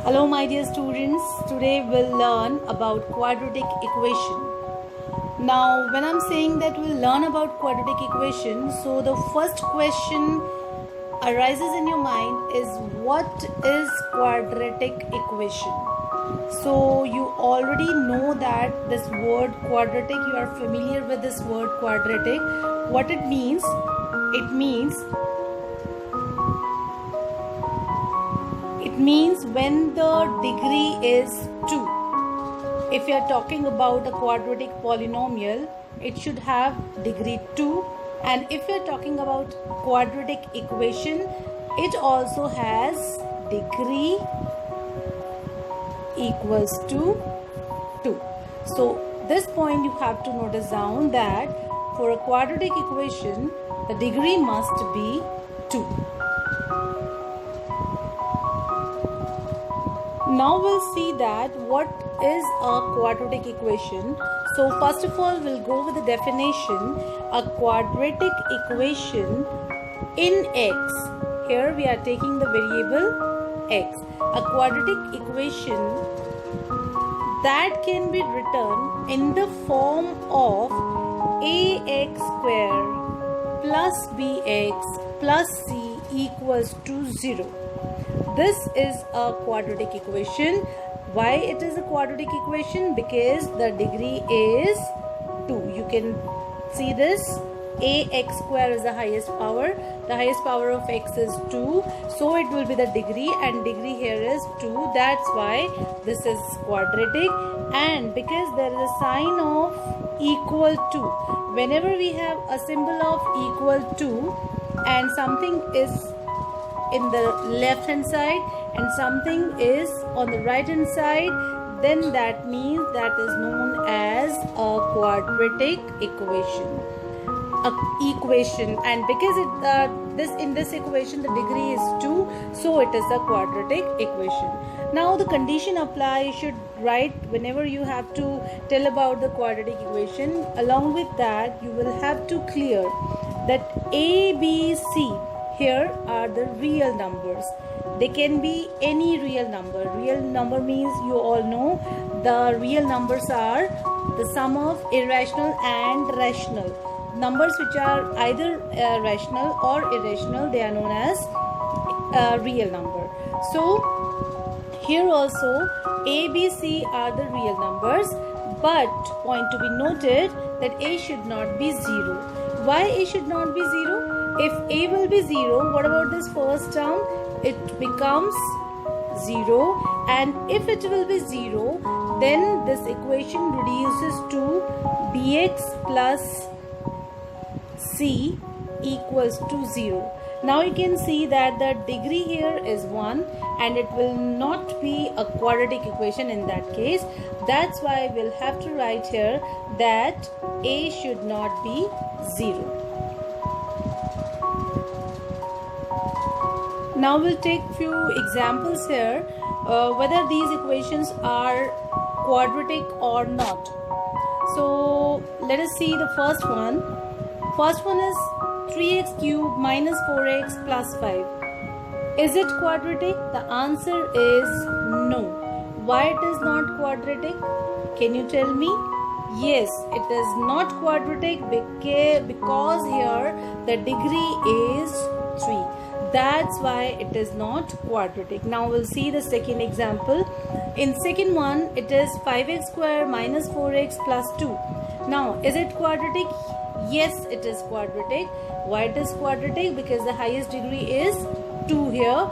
Hello my dear students, today we'll learn about quadratic equation. Now when I'm saying that we'll learn about quadratic equation, so the first question arises in your mind is what is quadratic equation? So you already know that this word quadratic, you are familiar with this word quadratic. What it means? It means when the degree is 2. If you are talking about a quadratic polynomial, it should have degree 2, and if you are talking about quadratic equation, it also has degree equals to 2. So this point you have to notice down that for a quadratic equation, the degree must be 2. Now we'll see that what is a quadratic equation. So first of all, we'll go with the definition. A quadratic equation in x. Here we are taking the variable x. A quadratic equation that can be written in the form of ax square plus bx plus c equals to 0. This is a quadratic equation. Why it is a quadratic equation? Because the degree is 2. You can see this. Ax square is the highest power. The highest power of x is 2. So it will be the degree, and degree here is 2. That's why this is quadratic. And because there is a sign of equal to, whenever we have a symbol of equal to and something is in the left hand side and something is on the right hand side, then that means that is known as a quadratic equation. And because in this equation the degree is 2, so it is a quadratic equation. Now the condition apply, you should write whenever you have to tell about the quadratic equation. Along with that, you will have to clear that A, B, C here are the real numbers. They can be any real number. Real number means you all know the real numbers are the sum of irrational and rational. Numbers which are either rational or irrational, they are known as real number. So here also A, B, C are the real numbers, but point to be noted that A should not be 0. Why A should not be 0? If A will be 0, what about this first term? It becomes 0, and if it will be 0, then this equation reduces to bx plus c equals to 0. Now you can see that the degree here is 1, and it will not be a quadratic equation in that case. That's why we'll have to write here that A should not be 0. Now we'll take few examples here whether these equations are quadratic or not. So let us see the first one. First one is 3x cubed minus 4x plus 5. Is it quadratic? The answer is no. Why it is not quadratic? Can you tell me? Yes, it is not quadratic because here the degree is 3. That's why it is not quadratic. Now we'll see the second example. In second one, it is 5x square minus 4x plus 2. Now, is it quadratic? Yes, it is quadratic. Why it is quadratic? Because the highest degree is 2 here,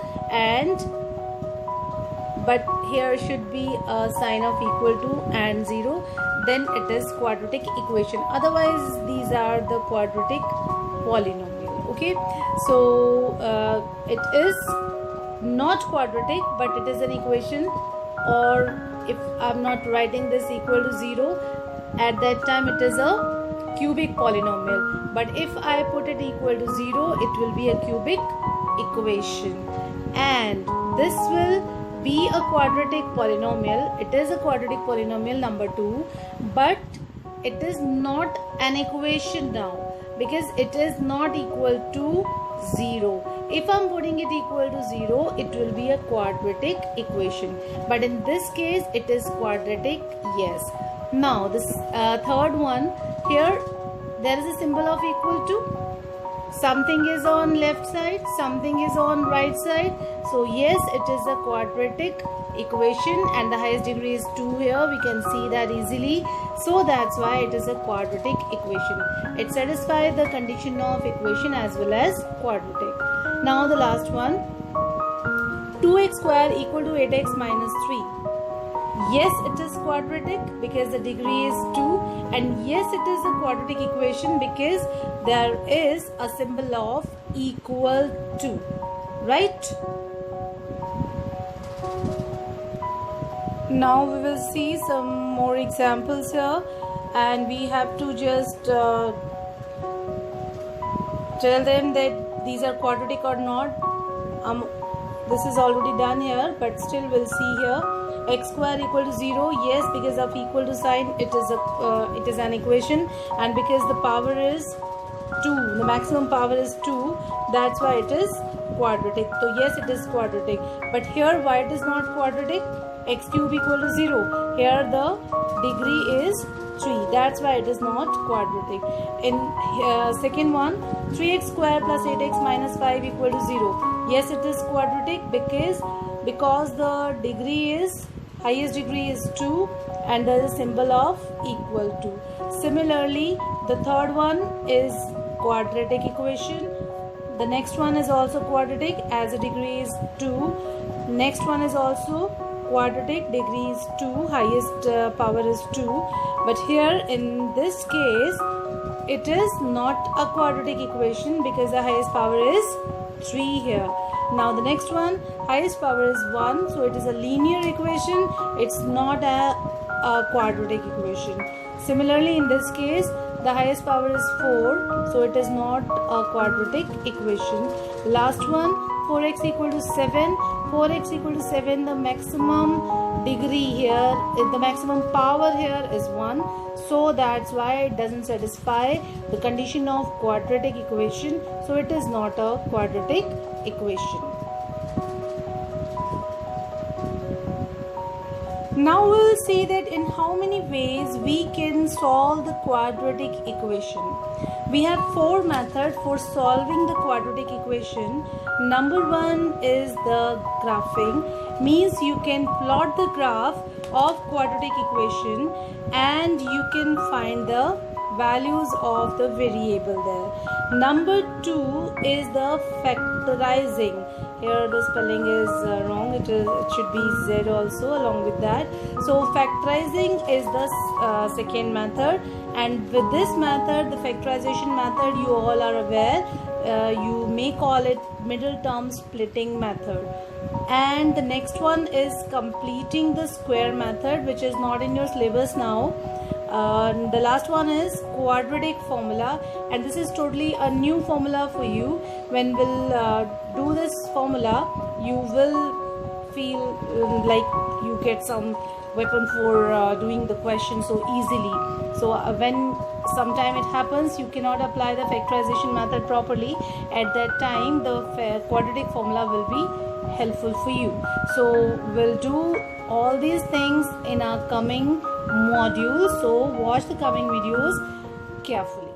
but here should be a sign of equal to and 0. Then it is quadratic equation. Otherwise, these are the quadratic polynomial. Okay, so it is not quadratic, but it is an equation, or if I'm not writing this equal to 0, at that time it is a cubic polynomial. But if I put it equal to 0, it will be a cubic equation, and this will be a quadratic polynomial. It is a quadratic polynomial number 2, but it is not an equation now, because it is not equal to 0. If I'm putting it equal to 0, it will be a quadratic equation. But in this case, it is quadratic, yes. Now, this third one, here there is a symbol of equal to. Something is on left side, something is on right side. So yes, it is a quadratic equation and the highest degree is 2 here. We can see that easily. So that's why it is a quadratic equation. It satisfies the condition of equation as well as quadratic. Now the last one. 2x square equal to 8x minus 3. Yes, it is quadratic because the degree is 2, and yes, it is a quadratic equation because there is a symbol of equal to, right? Now we will see some more examples here, and we have to just tell them that these are quadratic or not. This is already done here, but still we'll see here. X square equal to 0, yes, because of equal to sign it is an equation, and because the power is 2, the maximum power is 2, that's why it is quadratic. So yes, it is quadratic. But here why it is not quadratic? X cube equal to 0. Here the degree is 3, that's why it is not quadratic. In second one, 3x square plus 8x minus 5 equal to 0. Yes, it is quadratic because the degree is, highest degree is 2, and there is a symbol of equal to. Similarly, the third one is quadratic equation. The next one is also quadratic as the degree is 2. Next one is also quadratic, degree is 2, highest power is 2. But here in this case, it is not a quadratic equation because the highest power is 3 here. Now the next one, highest power is 1, so it is a linear equation. It's not a quadratic equation. Similarly, in this case, the highest power is 4, so it is not a quadratic equation. Last one, 4x equal to 7. 4x equal to 7, the maximum degree here, the maximum power here is 1. So that's why it doesn't satisfy the condition of quadratic equation. So it is not a quadratic equation. Now we will see that in how many ways we can solve the quadratic equation. We have 4 methods for solving the quadratic equation. Number 1 is the graphing, means you can plot the graph of quadratic equation and you can find the values of the variable there. Number 2 is the factorizing. Here the spelling is wrong, it should be Z also along with that. So factorizing is the second method, and with this method, the factorization method, you all are aware, you may call it middle term splitting method. And the next one is completing the square method, which is not in your syllabus now. The last one is quadratic formula, and this is totally a new formula for you. When we'll do this formula, you will feel like you get some weapon for doing the question so easily. So when sometime it happens you cannot apply the factorization method properly, at that time the quadratic formula will be helpful for you. So we'll do all these things in our coming module, so watch the coming videos carefully.